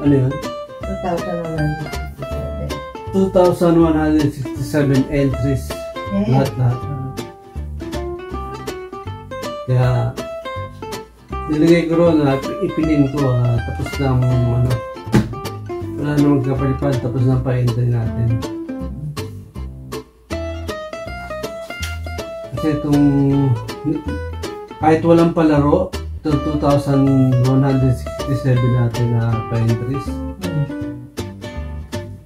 Ano yun? 2,167 entries. Yeah. Lahat. Kaya, nilagay ko ron na ipinin ko tapos ng wala namang kapalipad, tapos ng pa-entry natin. Kasi itong kahit walang palaro, itong 2,167 natin na pa-entries.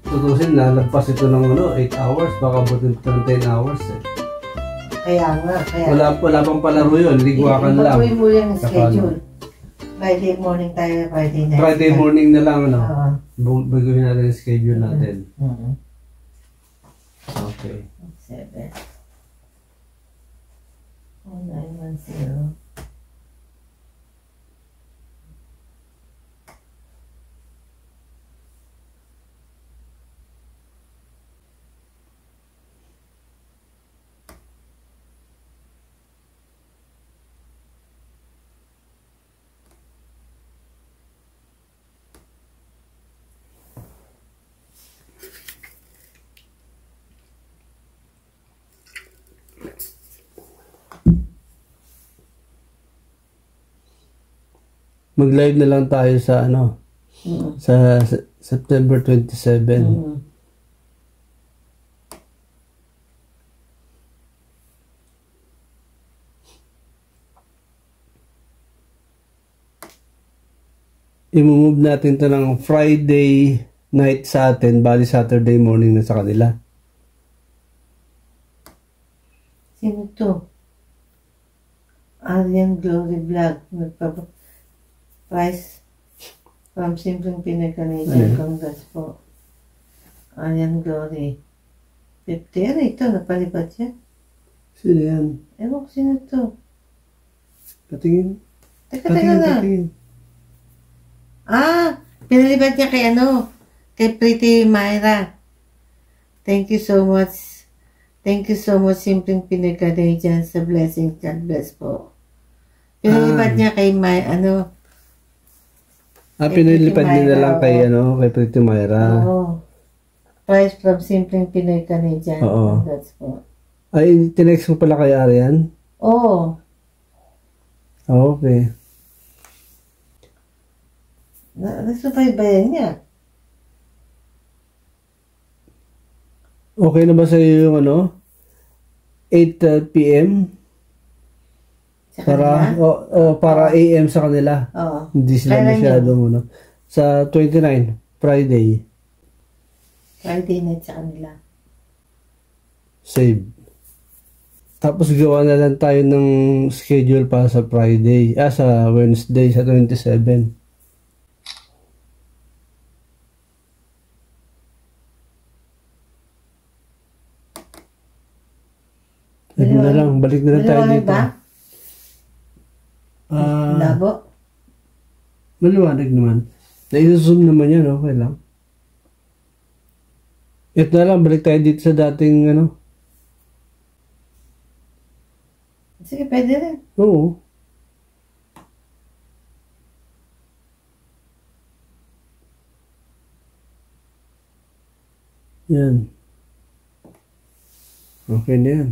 Tutusin, lalagpas ito ng 8 hours, baka butin ito ng 10 hours eh. Kaya nga. Wala pang palaro yun, ligwakan lang. Patuloy mo yung schedule. Friday morning tayo, Friday night. Friday morning na lang, baguhin natin yung schedule natin. Okay. 7. 0910. Mag-live na lang tayo sa sa September 27. I-move natin ito ng Friday night sa atin, bali Saturday morning na sa kanila. Sino to? Alien Glory Vlog. Price from Simpleng Pinoy Canadian. Congrats po. Alien Glory. 50. Ito, napalipat siya. Sino yan? Ewan ko sino to. Patingin. Teka na. Pinalipat niya kay kay Pretty Myra. Thank you so much. Thank you so much, Simpleng Pinoy Canadian, sa blessing. God bless po. Pinalipat niya kay Pinalipad niya na lang kay Pretty Myra. Oo. Price from Simpleng Pinoy Canadian. Oo. Congrats po. Ay, tinext mo pala kay Arian? Oo. Okay. Nasubaybayan niya. Okay na ba sa iyo yung 8 p.m.? Para AM sa kanila. Oo. Hindi sila masyado sa 29, Friday. Friday night sa kanila. Save. Tapos gawa na lang tayo ng schedule para sa Friday. Sa Wednesday, sa 27. Balik na lang tayo dito. Labo? Maliwanag naman. Na-zoom naman yan, okay lang. Ito na lang, balik tayo dito sa dating Sige, pwede rin. Oo. Yan. Okay na yan.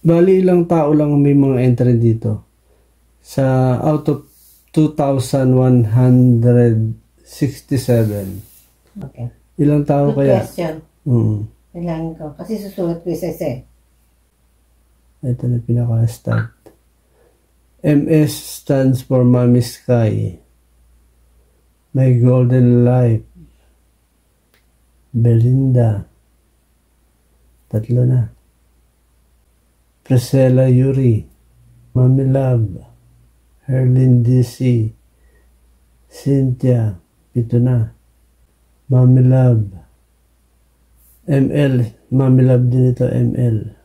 Bali, ilang tao lang may mga entry dito. Sa out of 2,167. Okay. Ilang tao Good kaya? question. Kailangan ko. Kasi susulat ko isa-isa eh. Ito na pinaka-start. MS stands for Mommy Sky. My Golden Life. Belinda. Tatlo na. Priscilla Yuri. Mommy Love. Herlin DC. Cynthia. Pito na. Mommy Love. ML. Mommy Love din ito, ML.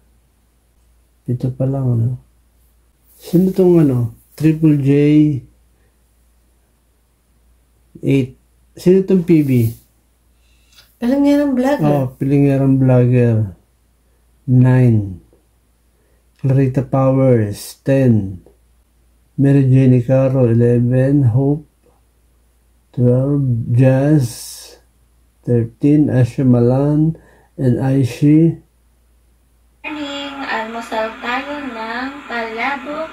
Pito pa lang, ano? Sino itong, Triple J 8. Sino itong PB? Pilingerang vlogger. Oh, Pilingerang Vlogger. 9. Clarita Powers, 10. Mary Jenny Caro, 11. Hope, 12. Jazz, 13. Asha Malan, and Aishi. Morning! Almusal tayo ng palabok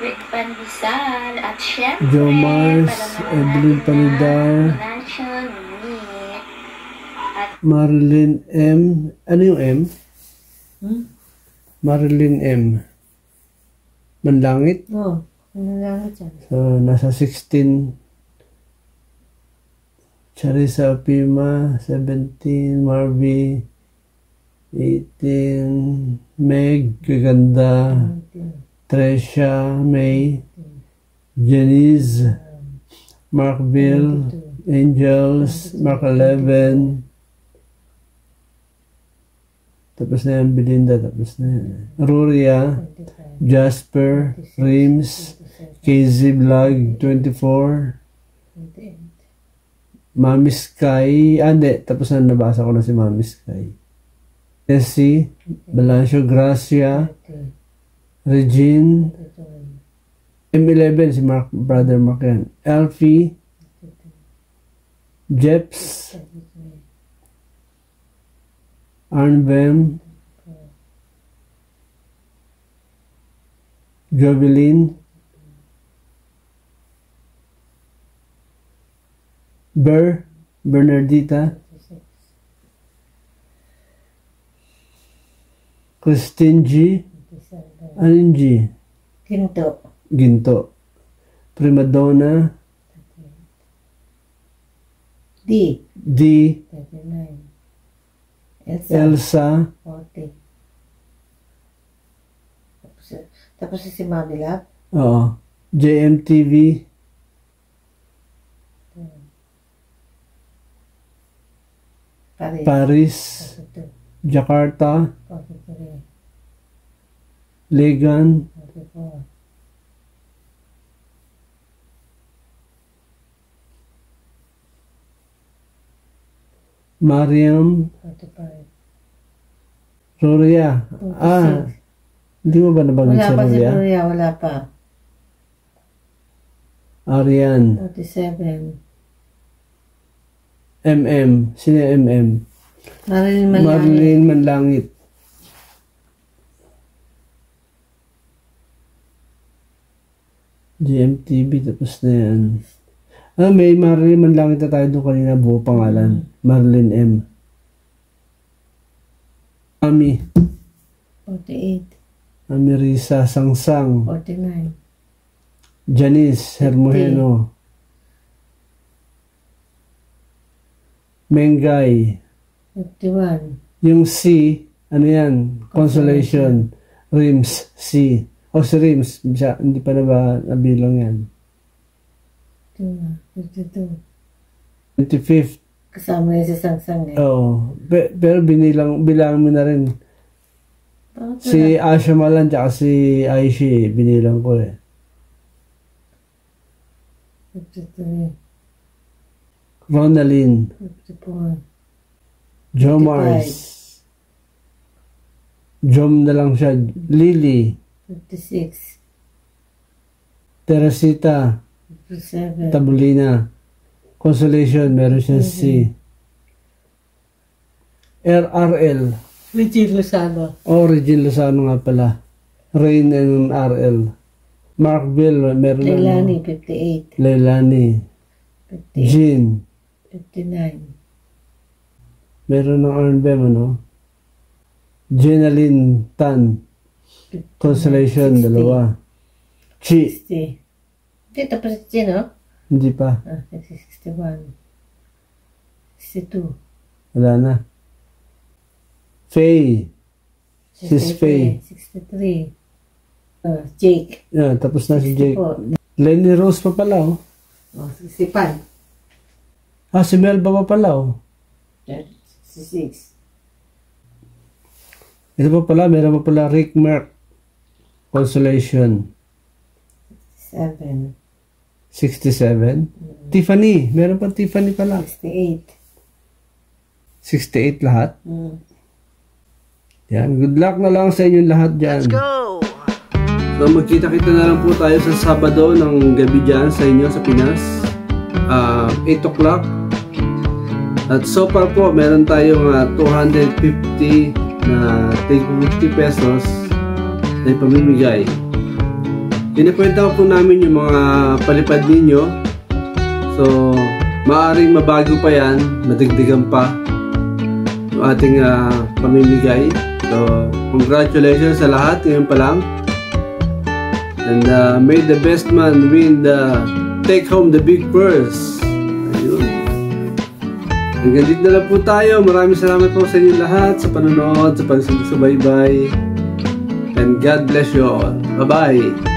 with pandesal at syempre Joe Mars, Evelyn Panidar, luncheon meat at Marilyn M. Ano yung M? Marilyn M. Manlangit. Oh, ano lang dyan? So, nasa 16. Charissa Opima, 17. Marvy, 18. Meg, Gaganda. Tresha, May. Janice. Mark Bill. Angels. Mark 11. Tapos na yan, Belinda. Tapos na yan. Ruria. Jasper. Rims. KZ Vlog, 24. Mommy Sky. Hindi. Tapos na nabasa ko na si Mommy Sky. Tessie. Balancio Gracia. Regine. M11 si Mark, brother Mark yan. Elfie. Jeps. Arnvem. Jovelyn. Bernardita. Christine G. Anong G? Ginto. Primadonna. D. 39. Elsa. 40. Tapos si Mami Love. Oo. JMTV. Paris. 42. Jakarta. 43. Legan. 44. Mariam. 45. Roria. Hindi mo ba nabanggit Wala sa pa si Roria? Gloria, wala pa. Arian. 47. MM. Sino yung MM? Marilyn Manlangit. GMTV, tapos na yan. May Marilyn Manlangit na tayo doon kanina, buo pangalan. Marilyn M. Ami. 48. Ami Risa Sangsang. 49. Janice Hermoheno. Mengay. 51. Yung C, ano yan? Consolation. Rims, C. O si Rims, hindi pa na ba nabilang yan? 52. 25th. Kasama yun si Sangsang eh. Oo. Pero bilang mo na rin. Bakit Si Asha Malan tsaka si Aishi, binilang ko eh. 53. Ronaldin. 54. Joe Mars. Jom na lang siya. Lily. 56. Teresita. 57. Tabulina. Consolation, meron siya C. RRL. Regine Lozano. Regine Lozano nga pala. Rain and RL. Markville, meron na. Leilani, 58. Leilani. 58. Jean. 59. Meron ng R&B, Jenaline Tan. 59. Constellation, 60. dalawa. Chi. 60. Hindi, tapos si no? Hindi pa. 61. 62. Wala na. Faye. Sis Faye. 63. Jake. Yeah, tapos na si Jake. 64. Lenny Rose pa pala, 65. si Melba pa pala, 66. Ito pa pala, meron pa pala Rick Merck. Consolation. 7. 67. Tiffany. Meron pa Tiffany pala. 68. 68 lahat. Yan. Good luck na lang sa inyong lahat dyan. Let's go! So magkita-kita na lang po tayo sa Sabado ng gabi dyan sa inyo sa Pinas. 8 o'clock. At so far po, meron tayong 250 na 50 pesos na ipamimigay. Kinikwenta po namin yung mga palipad ninyo. So, maaaring mabago pa yan, madagdagan pa yung ating pamimigay. So, congratulations sa lahat ngayon pa lang. And may the best man win take home the big purse. Ayun. Hanggang dito na lang po tayo. Maraming salamat po sa inyo lahat sa panonood, sa pagsubaybay. And God bless you all. Bye-bye.